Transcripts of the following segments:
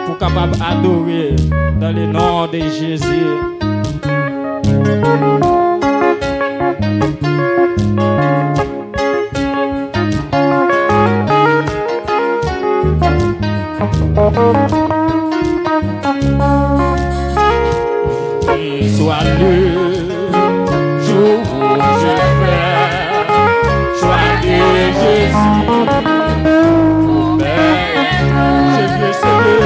pour capable adorer dans le nom de Jésus. Sois le jour où je fais choix de Jésus. Je veux sauver,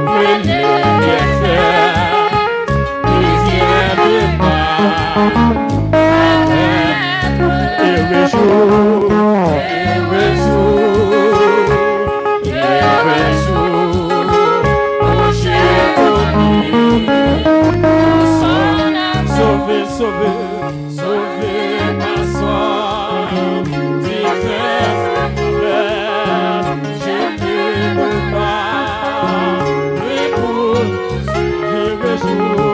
oui, bien faire, deuxième de moi. Et le jour, sauver ma soeur, divers je ne peux pas, mais pour le jour,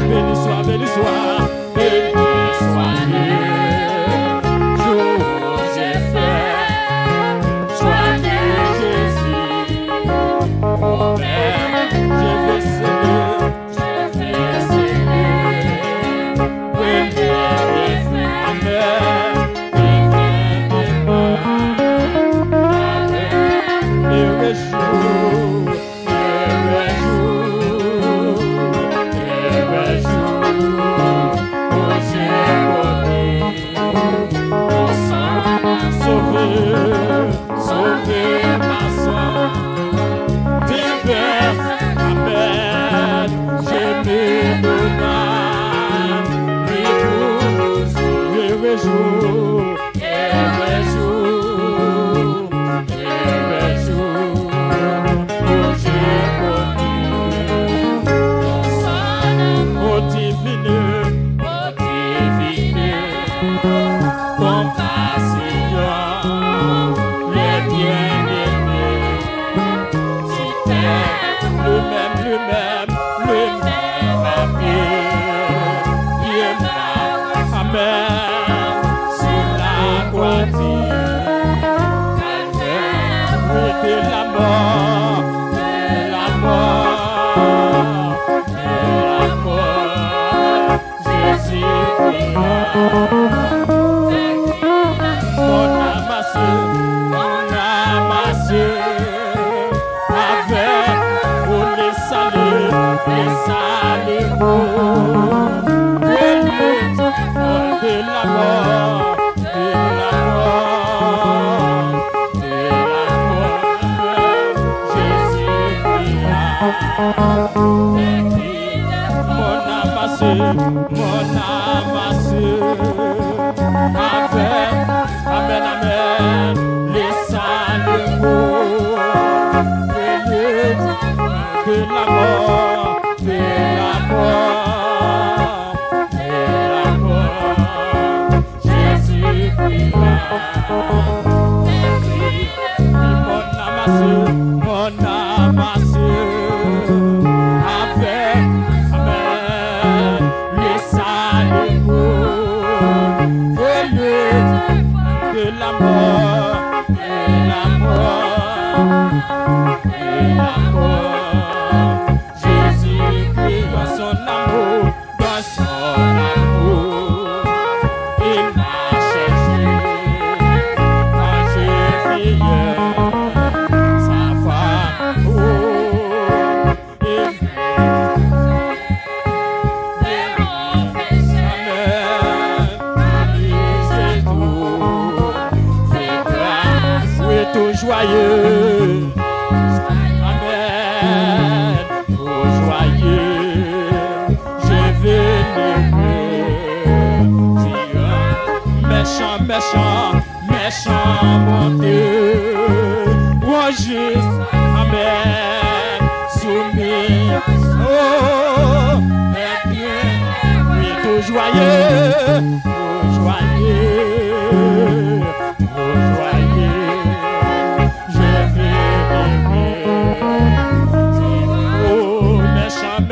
béni soit, béni soit, béni soit le jour où j'ai fait.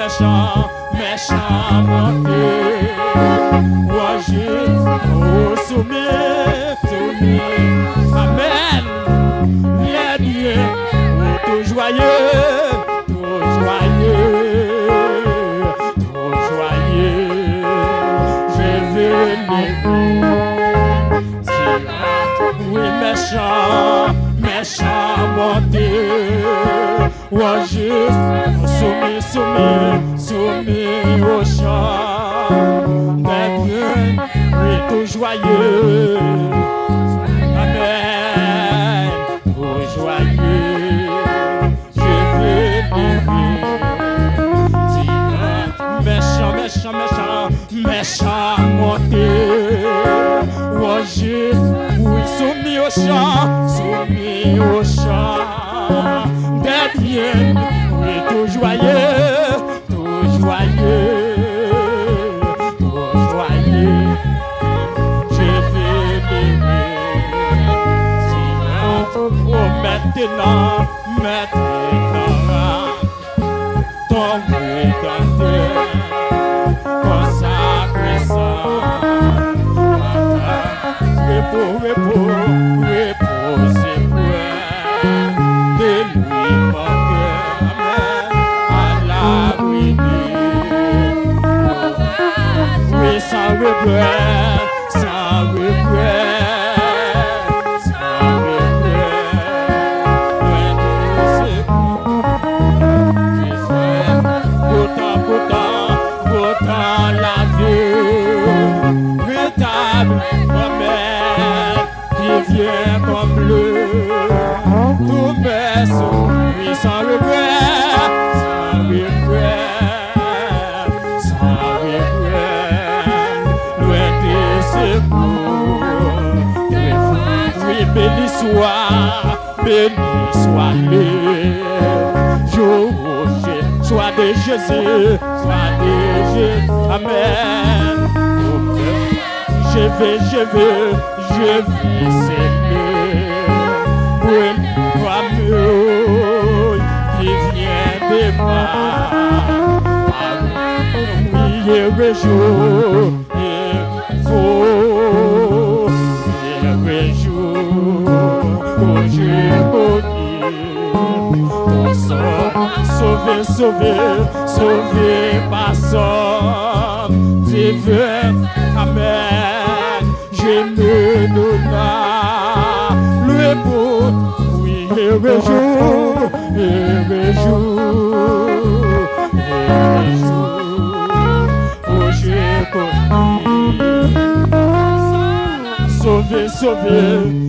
méchant, monter, roger, oh soumis, soumis, amen. Les dieux, oh tout joyeux, tout joyeux, tout joyeux. Je veux les oui méchant, méchant monter, roger, soumis, soumis, soumis au chant. Mais bien, oui tout joyeux, amen, tout joyeux. Je veux lever, méchant, méchant, méchant, méchant monter, roger, oui soumis au chant, soumis au chant. Des biens, oui tout joyeux, tout joyeux, tout joyeux. Je vais l'aimer. Oh, maintenant, maintenant, ton regardeur, consacré ça. Repos, repos, reposez moi de lui mon cœur, à la ruine. Oui, sans regret, sans regret, sans regret. Pourtant, pourtant, pourtant la vie, véritable promesse qui vient comme bleu. Tout baisse, oui, sans regret, sans regret, sans regret. Loin des secours, oui, béni soit le jour, soit de Jésus, soit de Jésus, amen. Je vais s'aimer pour l'amour qui vient de moi. Oui, et jour, et faux, et jour, où j'ai connu. Sauvé, sauvé, sauvé par son divin, amen. Je me donne le beau, oui, et jour, et jour, où j'ai connu. Sauvé, sauvé,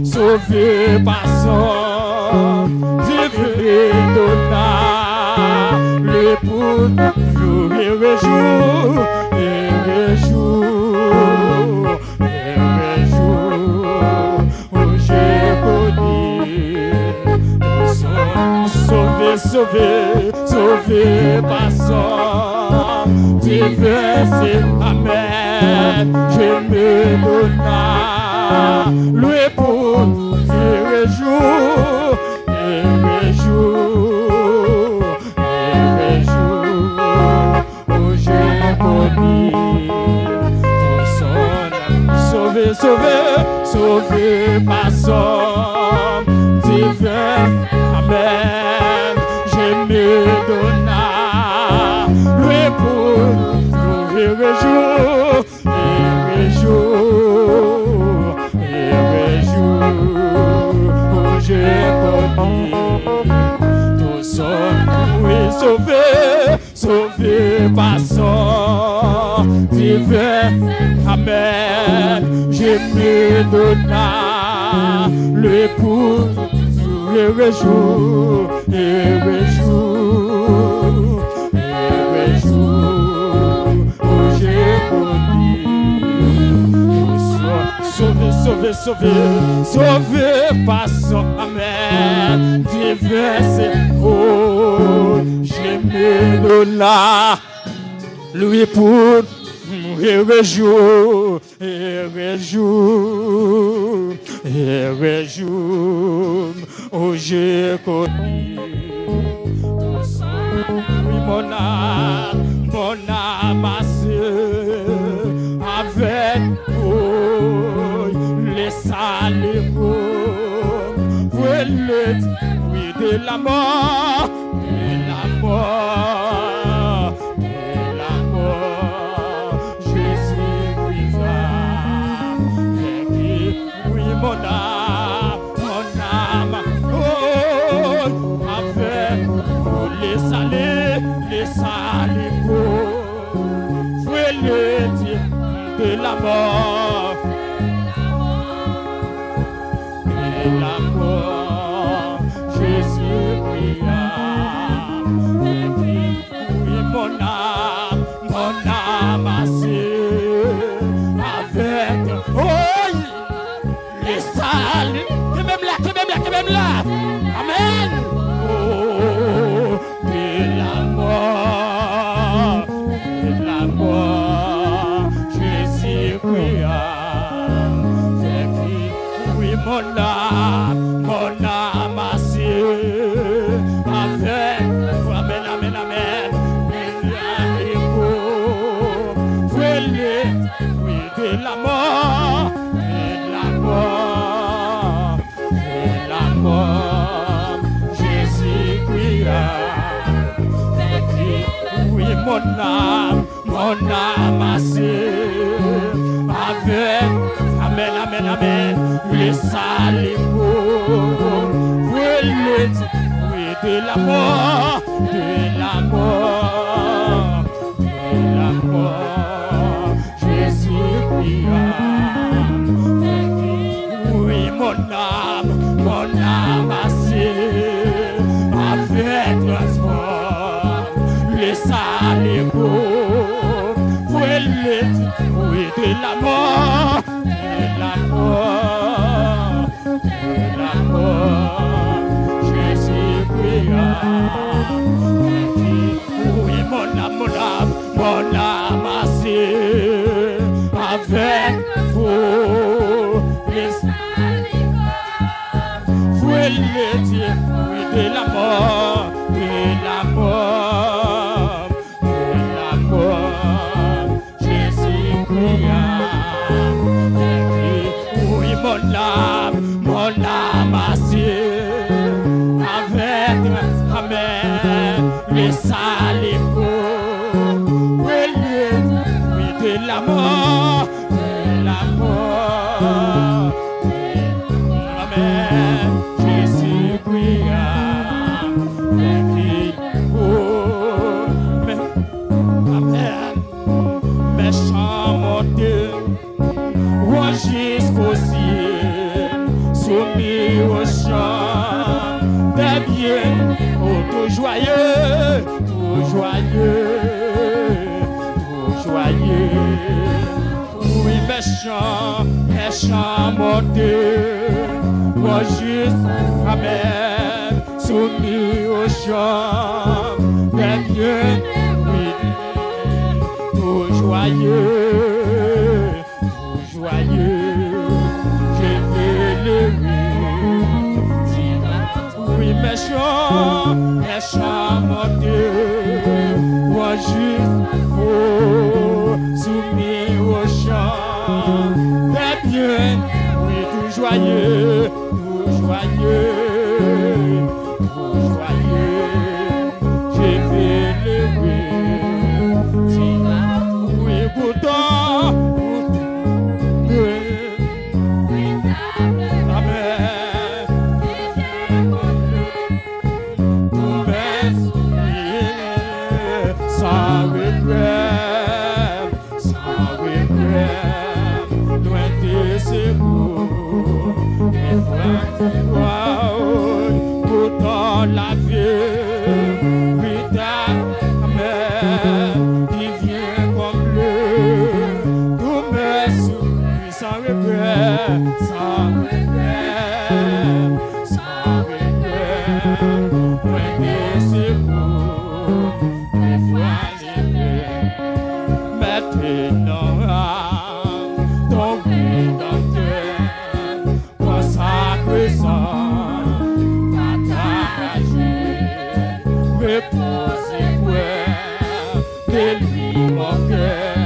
sauvé par son divin donna. Le pour jour et jour, et jour, et jour, où j'ai connu. Sauvé, sauvé, sauvé par son divin, amen. Je me donna le pour et jour, et jour, et jour, où j'ai connu ton son. Sauvé, sauvé, sauvé par son divin, amen. Je me donna le pour et jour, et jour, et jour, où j'ai connu ton son. Oui, sauvé, sauvé par son divin, amen. Je me donna le pour et jour, et jour, et jour, où j'ai connu. Sauvé, sauvé, sauvé, sauvé par son, amen. Divin, c'est oh, je me donna lui pour et jour, et jour, et jour, où j'ai connu ton sang. Oui, mon âme, ma sœur, laissez les mots, oui, de la mort, de la mort, de la mort, Jésus oui, mon âme, oh, avec vous les salés, oui, le Dieu de la mort, de la mort, Jésus brilla. Oui, mon âme assez, avec les salles, que même là, amen. Oh, de la mort, Jésus brilla. Oui, mon âme assez, avec, amen, amen, amen, oui, de la mort, Jésus brilla. Oui, mon âme assez, avec, amen, amen, amen, les salés oui, de la mort, Jésus brilla. Oui, mon âme assez, avec transport, les salés oui, de la mort, Jésus brilla. Oui, mon âme assez, avec vous, les oui, de la mort, Jésus brilla. Oui, mon âme assez, avec, amen, les salés oui, de la mort, amen, Jésus brilla. Amen, méchant mon Dieu, jusqu'au ciel, soumis au chant, des biens, tout joyeux, oui, méchant mon Dieu, juste, amen, soumis au chant, des biens, oui, tout joyeux, je veux le oui, méchant mon Dieu, moi juste soumis au chant, des biens, oui, tout joyeux, je veux le oui, pourtant, sans regret, loin de ses mots, pourtant la vie, qui vient comme le, tout me sourit sans regret, loin de ses mots. Maintenant, ton Rédempteur, consacre sans pataje, repose de lui mon cœur,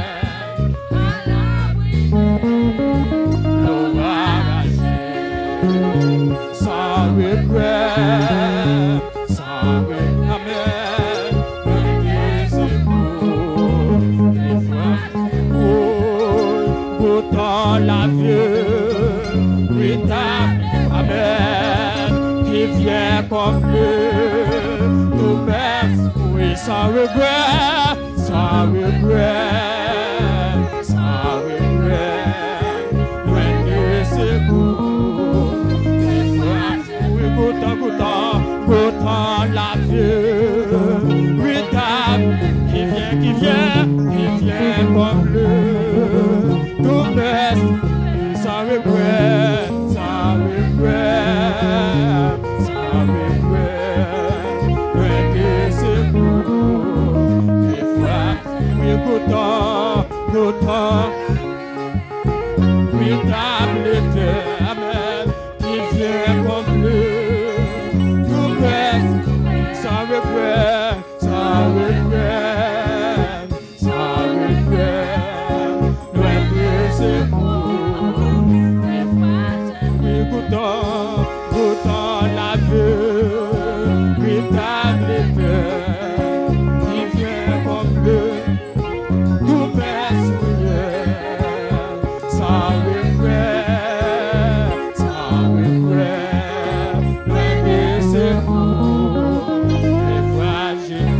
louanj. qui vient combler nos peines, oui, sans regret, sans regret, sans regret, loin de ses goûts, des fois, oui, goûtant la vie, oui, qui vient combler nos peines, sans regret, sans regret, sans regret, loin de ses goûts, des fois, oui, goûtant, oui, table éternelle, qui vient combler tout reste, sans regret, sans regret, sans regret, loin de ses goûts, des fois, oui, goûtant la vie, oui, table éternelle, qui vient combler tout reste, sans regret, sans regret, loin de ses goûts, des fois j'ai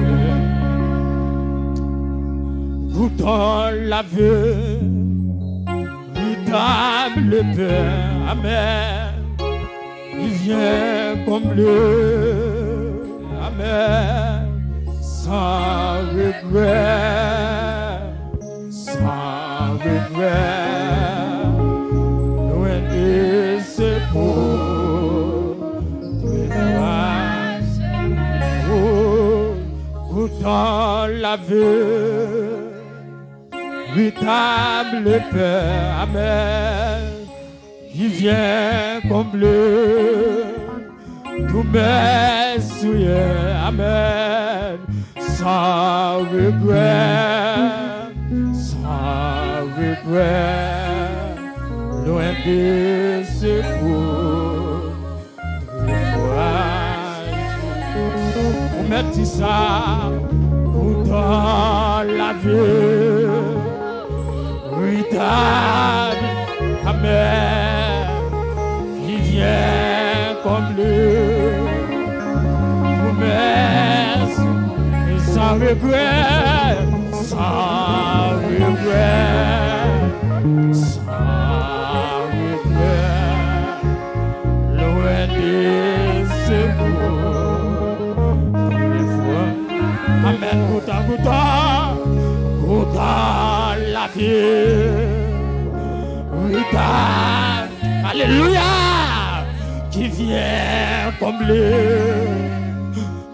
goûtant la vie, véritable peur amer, il vient combler, amer, sans regret, sans regret, loin de ses goûts, des fois, goûtant la vie, véritable peur amer, il vient combler tous mes souhaits, amen, sans regret, loin de ses goûts, on met ça dans la vie, véritable amer, qui vient combler promesse, et sans regret, sans regret, sans regret, loin de ses goûts, des fois, amen, goûtant la vie, véritable, alléluia, qui vient combler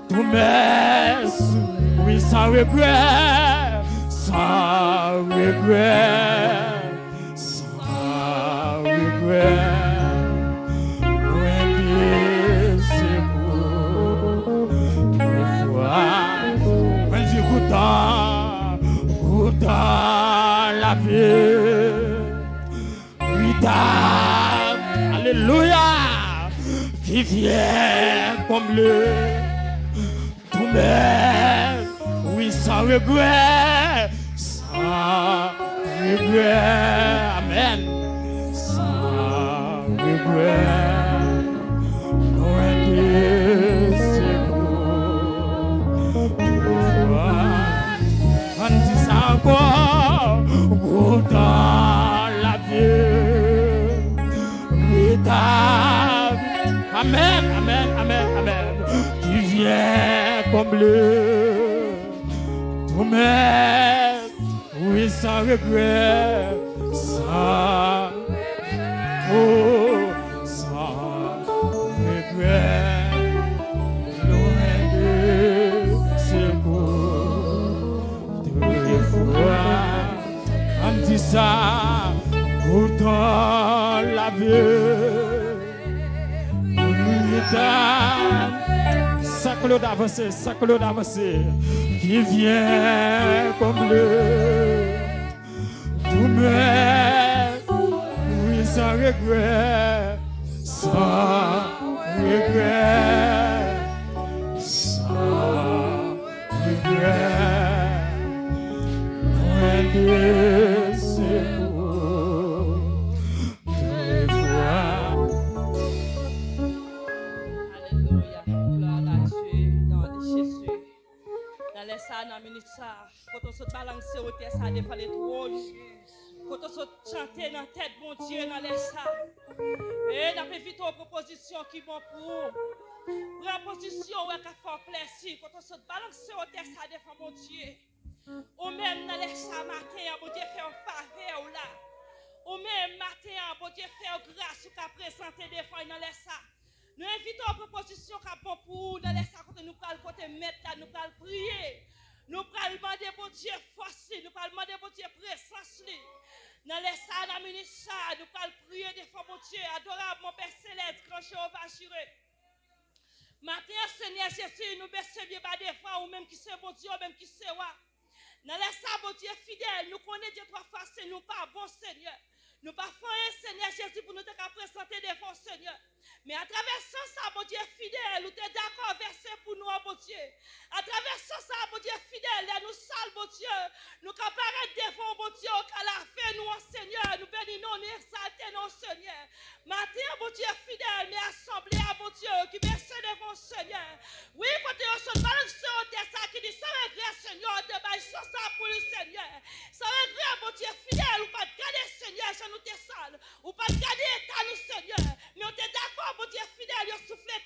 tous mes souhaits, oui, sans regret, sans regret, sans regret, loin de ses goûts, des fois, quand je goûtant la vie, véritable, alléluia, qui vient combler tous mes, oui, sans regret, amen, sans regret, loin de ses goûts, on dit ça encore, goûtant la vie, véritable, amen, amen, amen, amen, qui vient combler tous mes, oui, sans regret, sans regret, loin de ses goûts, des fois, on dit ça, pourtant la vie, sa clôt avancé, qui vient combler tous mes, oui, sans regret, sans regret, sans regret, loin de ses goûts, des fois. dans minute ça. Quand on se balance au terre, ça dépend les trônes. Quand on se chanter dans tête, bon Dieu, dans les ça. Et n'a pas vite aux propositions qui vont pour. Prends position, ouais, qu'à faire plaisir. Quand on se balance au terre, ça dépend, bon Dieu. Ou même dans les ça matin, bon Dieu, fait un faveur là. Ou même matin, bon Dieu, fait grâce ou qu'à présenter des fois dans les ça. Nous invitons aux propositions qui bon pour dans les ça, quand nous parlons, côté mettre là, nous parlons prier. Nous parlons demander bon Dieu force, nous parlons demander bon Dieu présence. Dans les ça, dans les ça, nous parlons prier des fois, bon Dieu, adorable, mon Père Céleste, grand Jéhovah juré. Matin, Seigneur Jésus, nous baissons bien bas des fois, ou même qui c'est bon Dieu, ou même qui c'est ouais. Dans les ça, bon Dieu fidèle, nous connaissons Dieu trois fois, c'est nous pas bon Seigneur. Nous pas faire Seigneur Jésus pour nous te présenter devant Seigneur. Mais à travers ça, bon Dieu fidèle, nous t'es d'accord verser pour nous, bon Dieu. À travers ça, bon Dieu fidèle, nous salve, bon Dieu. Nous apparaître devant, bon Dieu, qu'à la fin, nous, Seigneur, nous bénissons, nous exaltons, Seigneur. Matin, bon Dieu fidèle, mais assemblée à bon Dieu, qui baisse devant Seigneur. Oui, côté on se balance sur ça qui dit, ça regret, Seigneur, de bail ça pour le Seigneur. Ça regret, bon Dieu fidèle, ou pas de garder, Seigneur, nous t'es sale, ou pas de garder état, nous, Seigneur. Mais on t'est d'accord, bon Dieu fidèle, yo soufflé,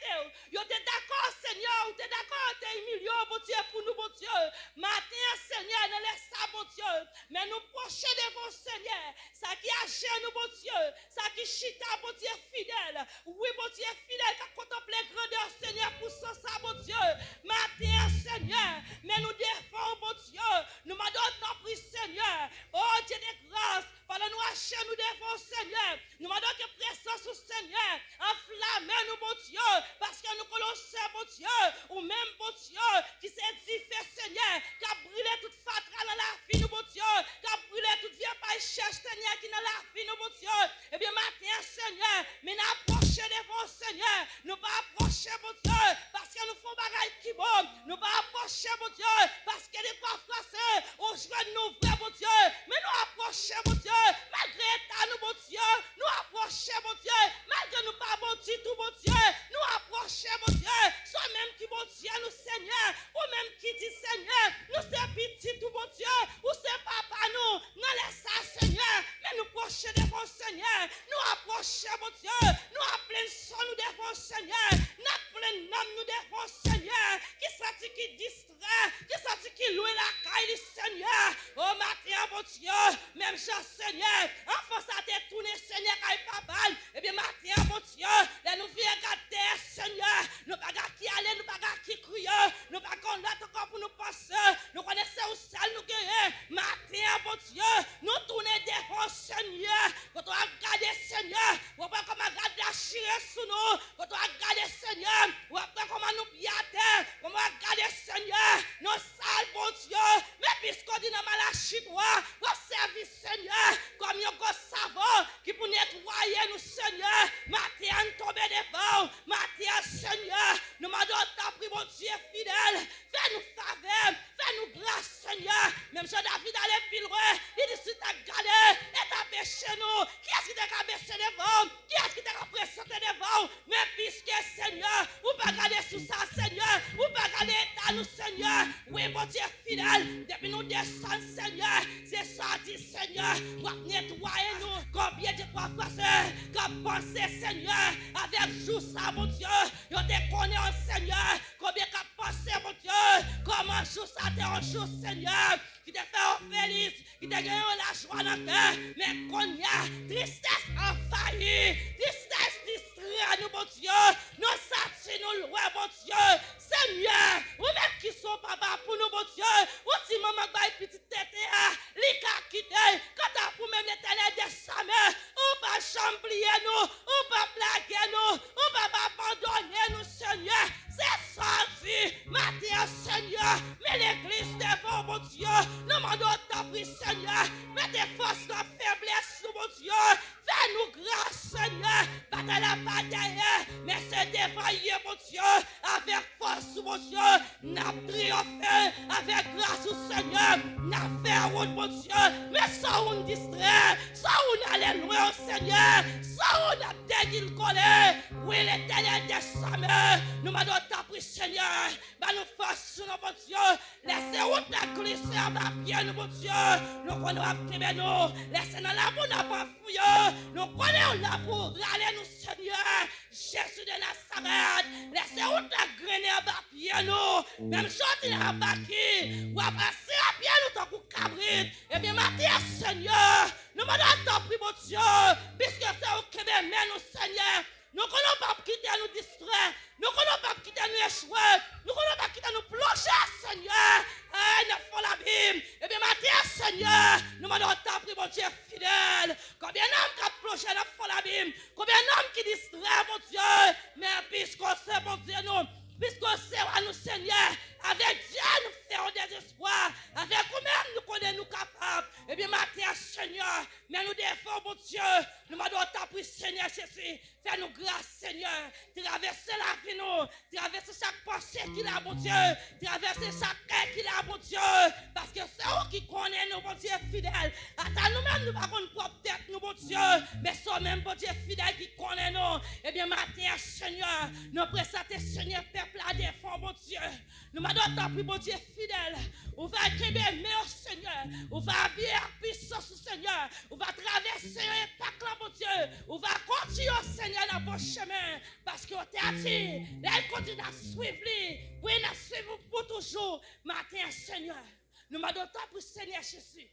yo t'es d'accord, Seigneur, ou t'es d'accord, t'es humilié, bon Dieu, pour nous, bon Dieu. Matin, Seigneur, ne laisse ça, bon Dieu. Mais nous procher devant Seigneur, ça qui agit nous, bon Dieu, ça qui chita, bon Dieu fidèle. Oui, bon Dieu fidèle, qui contemple grandeur, Seigneur, pour ça, bon Dieu. Matin, Seigneur, mais nous défendons, bon Dieu. Nous m'adorons ton prix, Seigneur. Oh, Dieu de grâce, pendant nous acheter, nous devons, Seigneur. Nous m'adorons que présence au Seigneur. Enflammez nous, bon Dieu, parce que nous connaissons, bon Dieu, ou même, bon Dieu, qui s'est édifié, Seigneur, qui a brûlé toute fatra dans la vie, nous, bon Dieu, qui a brûlé toute vieille paille cherche, Seigneur, qui dans la vie, nous, bon Dieu. Eh bien, matin, Seigneur, mais nous approchons devant, Seigneur, nous pas approcher, bon Dieu, parce que nous faisons bagaille qui bon, nous pas approcher, bon Dieu, parce que des fois français, on joue nous vrai, bon Dieu, mais nous approchons, bon Dieu, malgré l'état, nous, bon Dieu, nous approchons, bon Dieu, malgré nous pas bon Dieu, tout, bon Dieu, nous approchons, bon Dieu, soit même qui, bon Dieu, nous, Seigneur, ou même qui dit, Seigneur, nous c'est petit, tout, bon Dieu, ou c'est papa, nous, laisse ça, Seigneur, mais nous approchons devant, Seigneur, nous approchons, bon Dieu, nous appelons son, nous devant, Seigneur, nous appelons nom, nous devant, Seigneur, qui s'attire, qui distrait, qui s'attire, qui loue la caille, Seigneur, oh, matin, bon Dieu, même chose, Seigneur, enfant, ça t'est tourné, Seigneur, caille papa, et bien, matin, bon Dieu, là, nous viens garder, Seigneur, nous pas qui aller, nous pas qui crier, nous pas qu'on là encore pour nous passer, nous connaissons où seul nous gagner, matin, bon Dieu, nous tourner devant, Seigneur, quand on a gardé, Seigneur, on va comment garder la chire sous nous, quand on a gardé, Seigneur, on va comment nous piater, comment on a gardé, Seigneur, nos sales, bon Dieu, mais puisqu'on dit dans Malachie 3, observe, Seigneur, comme il y a un savon qui pour nettoyer nous, Seigneur, matin, tomber devant, matin, Seigneur, nous m'adorons ta pris, mon Dieu fidèle, fais-nous faveur, fais-nous grâce, Seigneur, même si David allait plus loin, il dit si t'as gardé, et t'as péché nous, qui est-ce qui t'a baissé devant, qui est-ce qui t'a présenté devant, mais puisque, Seigneur, ou pas garder sous ça, Seigneur, ou pas garder état nous, Seigneur, oui, mon Dieu fidèle, depuis nous descendre, Seigneur, c'est ça, dit, Seigneur, pour nettoyer nous, combien de fois passé, comme penser, Seigneur, avec jour ça, mon Dieu, yo te connaît, Seigneur, combien qu'a pensé, mon Dieu, comment jour ça t'es un jour, Seigneur, qui te fait feliz, qui te gagné la joie dans le cœur, mais qu'on y a tristesse envahie, tristesse distrait, nous, mon Dieu, nous satis, nous louons, mon Dieu, Seigneur, ou même qui sont papa pour nous, mon Dieu, ou si maman va petite tête, li ka quitté, quand t'as pour même l'éternel de sa mère, ou pas chamblier nous, ou pas blaguer nous, ou pas abandonner nous, Seigneur, c'est sorti, matin, Seigneur, mais l'église devant, mon Dieu, nous demandons ta prie, Seigneur, mets tes forces dans la faiblesse, mon Dieu, fais-nous grâce, Seigneur, bataille la bataille, mais c'est dévaillé, mon Dieu, avec force, mon Dieu, n'a triomphé, avec grâce au Seigneur, n'a fait route, mon Dieu, mais sans on distrait, sans on aller loin, Seigneur, sans on a qu'il collait. Oui, l'Éternel descend. Nous m'adons ta pris, Seigneur. Bah nous force sur nos bon Dieu. Laissez route la glisser à ma pied, nous bon Dieu. Nous connaissons à nous. Laissez dans la boue, n'a pas fouillé. Nous connaissons la boue. Allez nous, Seigneur. Jésus de Nazareth. Laissez route la graine à ma pied, nous. Même chose, il a bâti. Ou à passer à pied, nous, tant qu'on cabrit. Eh bien, ma terre, Seigneur. Nous m'adons ta pris, mon Dieu. Puisque c'est au Québec, mais nous, Seigneur. Nous ne connaissons pas quitter nous distraire. Nous ne connaissons pas quitter nous échouer. Nous ne connaissons pas quitter nous plonger, Seigneur. Nous faisons l'abîme. Eh bien, maintenant, Seigneur, nous m'en ta pris, mon Dieu fidèle. Combien d'hommes qui plongé dans le l'abîme? Combien d'hommes qui distraient, mon Dieu? Mais puisqu'on sait, mon Dieu, nous. Puisqu'on sait à nous, Seigneur, avec Dieu, nous faisons des espoirs. Avec nous-mêmes, nous connaissons nous capables. Eh bien, maintenant, Seigneur, mais nous défendons, mon Dieu. Nous m'en ta pris, Seigneur Jésus. Fais-nous grâce, Seigneur. Traverser la vie, nous. Traverser chaque pensée qu'il a, mon Dieu. Traverser chaque cœur qu'il a, mon Dieu. Parce que c'est eux qui connaissent nous, mon Dieu fidèle. À nous-mêmes, nous n'avons pas propre tête, nous, mon Dieu. Mais c'est même, mon Dieu fidèle qui connaît nous. Eh bien, maintenant, Seigneur, nous présentons, Seigneur, peuple à défendre, mon Dieu. Nous m'adorons ta pris, mon Dieu fidèle. On va accueillir meilleur, Seigneur. On va habiller la puissance, Seigneur. On va traverser l'impact, là, mon Dieu. On va continuer, Seigneur, dans bon chemin. Parce qu'on t'a dit, elle continue à suivre. Oui, nous suivre pour toujours. Matin, Seigneur. Nous m'adorons ta pris, Seigneur Jésus.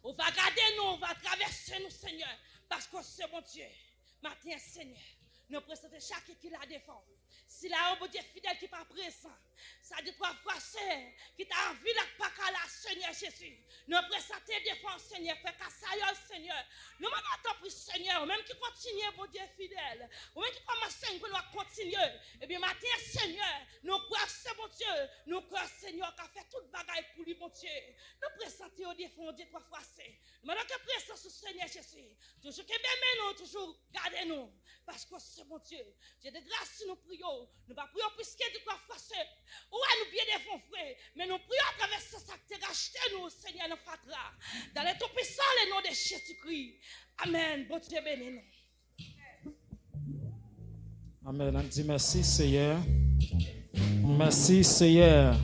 On va garder nous, on va traverser nous, Seigneur. Parce que c'est mon Dieu. Matin, Seigneur. Nous présentons chacun qui la défend. Si là, un bon Dieu fidèle qui n'est pas présent, ça dit trois fois, qui t'a envie de pas qu'à la Seigneur Jésus. Nous présentons défense, Seigneur, fait qu'à ça, Seigneur. Nous m'attendons pour Seigneur, même qui continue, bon Dieu fidèle, ou même qui commence à nous continuer. Eh bien, matin, Seigneur, nous croyons, c'est mon Dieu, nous croyons, Seigneur, qui a fait toute bagaille pour lui, mon Dieu. Nous présentons au défense, Dieu trois fois, nous m'attendons que présence au Seigneur Jésus. Toujours que nous, toujours gardez-nous. Parce que c'est mon Dieu. J'ai de grâce si nous prions. Nous ne prions plus que de quoi forcer. Ou nous bien devant frère. Mais nous prions à travers ça que tu as racheté nous, Seigneur, nous fatras. Dans les tout puissants, le nom de Jésus-Christ. Amen. Bon Dieu béni nous. Amen. On dit merci, Seigneur. Merci, Seigneur.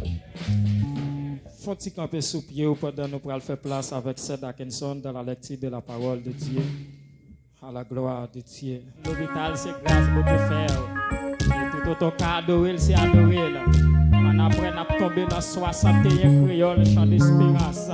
Faut-il camper sous pied ou pendant nous pour faire place avec Seth Atkinson dans la lecture de la parole de Dieu. À la gloire de Dieu. L'hôpital, c'est grâce pour te faire. Et tout autant qu'à adorer, c'est adorer. On après, on a tombé dans 61 créoles, chant d'espérance.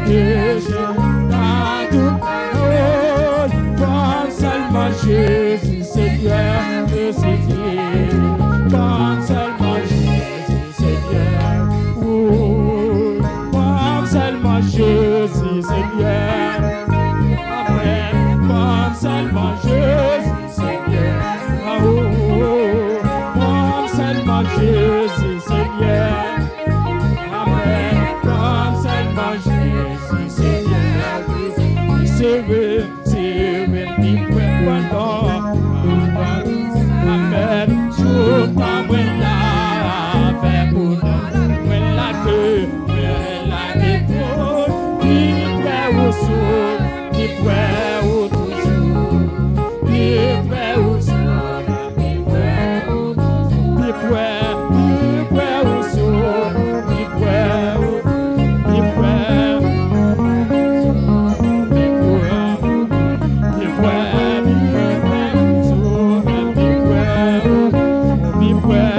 péchés, dans tout rôle, comme seulement Jésus, Seigneur, de ses vies, comme seulement Jésus, Seigneur, comme seulement Jésus, Seigneur, Amen, comme seulement Jésus, Seigneur, comme seulement Jésus, Seigneur, Amen, comme seulement Jésus, Seigneur, c'est vrai, ni pardon, Amen, je t'envoie là, avec vous, la queue, ni prêt au soul, ni prêt au toujours, ni prêt au soul, ni prêt au toujours, ni prêt au soul, ni prêt au ni prêt, ni prêt, ni prêt au soul, ni prêt, ni prêt.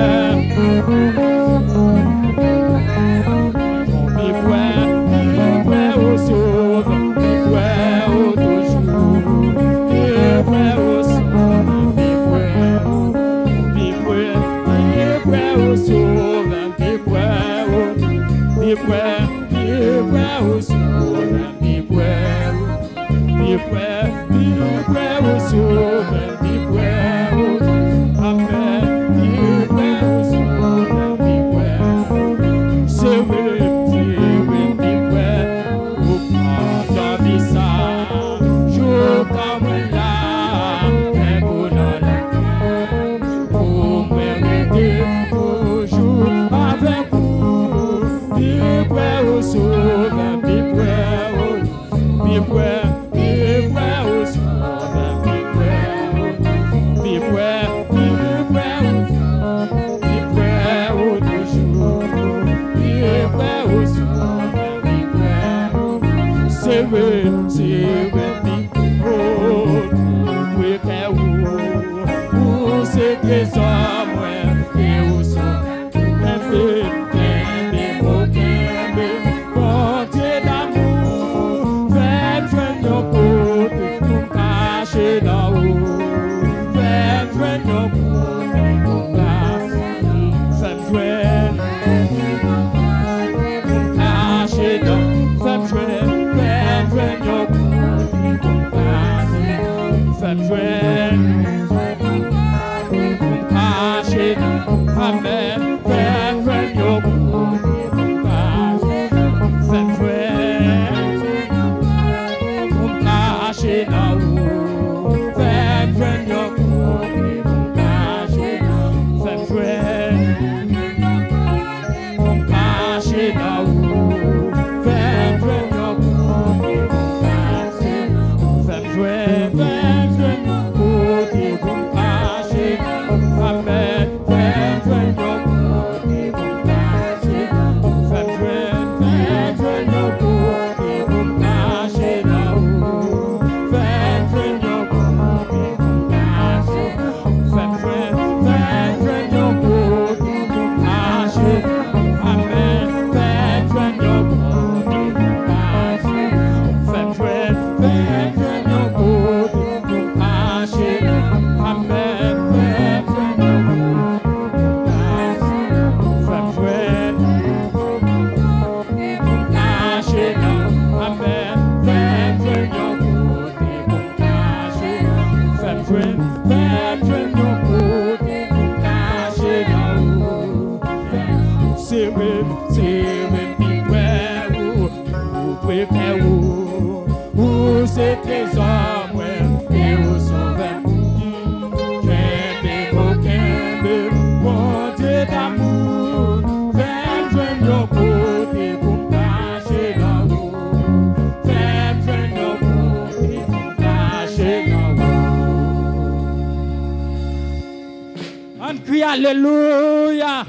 Alléluia.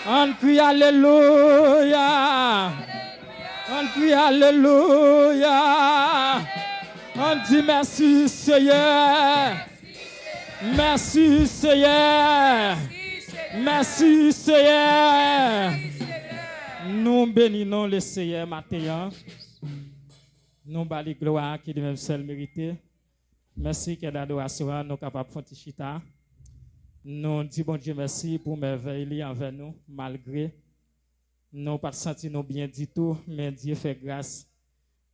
On crie Alléluia. On crie Alléluia. On dit merci Seigneur. Merci Seigneur. Merci Seigneur. Nous bénissons le Seigneur matin. Nous bali gloire qui lui-même seul mérité. Merci que d'adoration nous capables de faire chita. Nous disons bon Dieu merci pour merveille envers nous malgré nous pas senti nous bien du tout mais Dieu fait grâce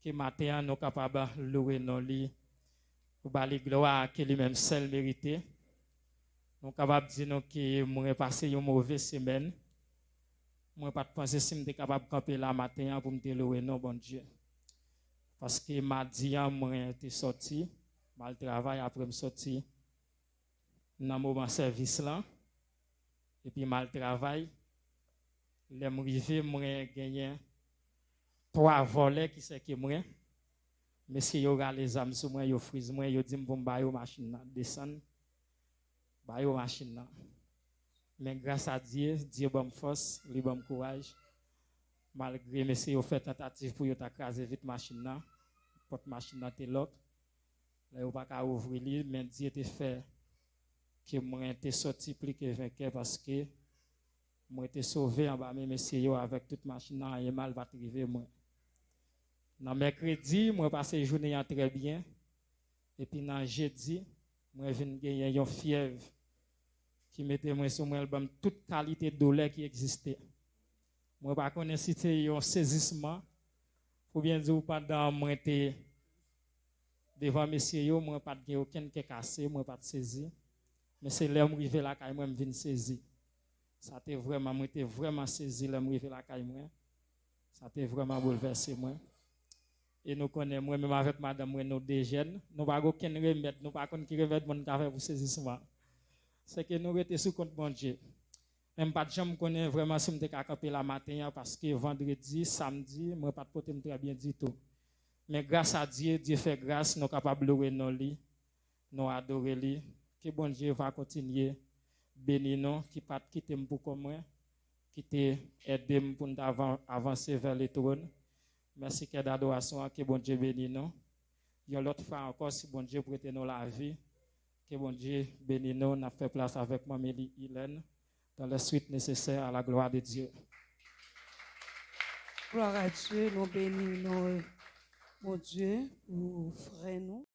que matin nous capables de louer nos lits pour bali gloire qui lui-même seul mérité. Nous capables de dire nous que moi passé une mauvaise semaine. Moi pas penser si m'étais capable de camper là matin pour me louer non bon Dieu. Parce que mardi moi était sorti, mal travail après me sorti dans moment service là et puis mal travail les m'rivé moi gagné 3 volets qui c'est que moi monsieur yo ga les âmes sur moi yo frise moi yo dit bon ba yo machine là descendre ba yo machine là mais grâce à Dieu Dieu bon force lui bon courage malgré monsieur yo fait tentative pour yo t'akraser vite machine là porte machine là te lock là yo pas ka ouvrir li mais Dieu te fait que moi été sorti plus que vainqueur parce que moi été sauvé en bas mais monsieur yo avec toute machine et mal va arriver moi dans mercredi moi passé journée très bien et puis dans jeudi moi vinn gagner une fièvre qui mettait moi sur moi toute qualité de douleur qui existait moi pas connais si c'était un saisissement ou bien dire pendant moi été devant monsieur yo moi pas de aucun qui cassé moi pas de saisi mais c'est là me rivé la caille moi me vinn saisi ça t'est vraiment moi était vraiment saisi là me rivé la caille moi ça t'est vraiment bouleversé moi et nous connaissons moi même avec madame moi nous des jeunes nous pas aucun remède nous pas connait qui remède mon café pour saisissement c'est que nous étions sous compte bon Dieu même pas de jamais connais vraiment si m'était camper la matin parce que vendredi samedi moi pas de porter très bien du tout mais grâce à Dieu Dieu fait grâce nous capables louer nos lits nous adorer lui que bon Dieu va continuer bénir nous qui pas quitter pour comme qui t'aider pour avancer vers le trône merci que d'adoration que bon Dieu bénit nous il y a l'autre fois encore si bon Dieu prête nous la vie que bon Dieu bénit nous n'a fait place avec moi Hélène dans la suite nécessaire à la gloire de Dieu. Gloire à Dieu, nous bénissons mon Dieu, pour frère nous.